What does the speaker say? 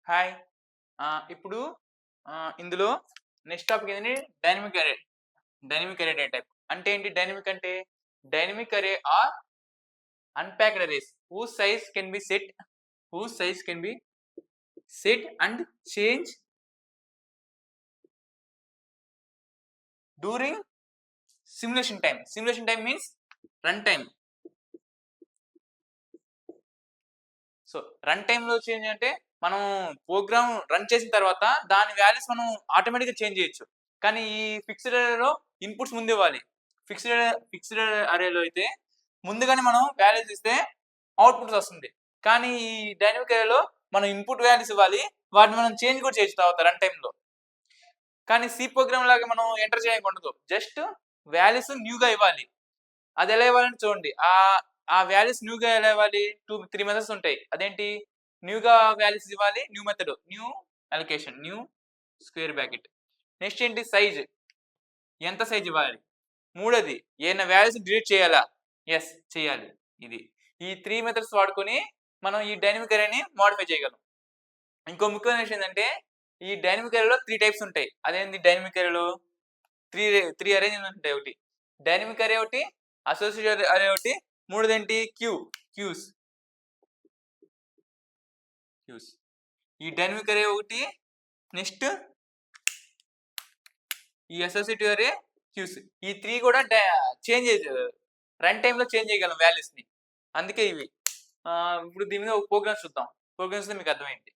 Hi. ఇప్పుడు ఇందులో next topic ఏంటంటే dynamic array. Dynamic array data type. అంటే ఏంటి డైనమిక్ అంటే? Dynamic array or unpacked arrays whose size can be set and change during simulation time. Simulation time means run time. So run టైమ్‌లో change అంటే మనం program run చేసిన తర్వాత దాని values మనం ఆటోమేటిక్‌గా చేంజ్ చేయొచ్చు. కానీ ఈ ఫిక్స్డ్ అరేలో ఇన్‌పుట్స్ ముందు ఇవ్వాలి. ఫిక్స్డ్ అరేలో అయితే ముందుగానే మనం వాల్యూస్ ఇస్తే అవుట్‌పుట్స్ వస్తుంది. కానీ ఈ డైనమిక్ అరేలో మనం ఇన్‌పుట్ వాల్యూస్ ఇవ్వాలి. వాటిని మనం చేంజ్ కూడా చేయొచ్చు తర్వాత రన్ టైమ్‌లో. కానీ సి ప్రోగ్రామ్ లాగా మనం ఎంటర్ చేయకుండదు. జస్ట్ వాల్యూస్ న్యూగా ఇవ్వాలి. అది ఎలా ఇవ్వాలంటే చూడండి. ఆ వాల్యూస్ న్యూగా ఎలా ఇవ్వాలి? 3 మెథడ్స్ ఉంటాయి. అదేంటి? న్యూగా వాల్యూస్ ఇవ్వాలి. New method. New allocation. New square bracket. Next ఏంటి? సైజ్. ఎంత సైజ్ ఇవ్వాలి? మూడోది ఏదైనా వాల్యూస్ డిలీట్ చేయాలా? యెస్ చేయాలి. ఇది. ఈ 3 మెథడ్స్ వాడుకొని మనం ఈ డైనమిక్ అరేని మోడిఫై చేయగలం. ఇంకో ముఖ్యమైన విషయం ఏంటంటే ఈ డైనమిక్ అరేలో 3 టైప్స్ ఉంటాయి. అదేంటి డైనమిక్ అరేలో 3 అరేంజ్‌మెంట్స్ ఉంటాయి ఒకటి. డైనమిక్ అరే ఒకటి, అసోసియేటెడ్ అరే ఒకటి, మూడోదేంటి క్యూస్. ఈ డైనమిక్ అరే ఒకటి, నెక్స్ట్ ఈ అసోసియేటివ్ అరే, క్యూస్. ఈ 3 కూడా చేంజ్ రన్ టైమ్‌లో చేంజ్ చేయగలం వాల్యూస్‌ని. అందుకే ఇవి. ఇప్పుడు దీని మీద ఒక ప్రోగ్రామ్స్ చూద్దాం. ప్రోగ్రామ్స్‌లో మీకు అర్థమైంది.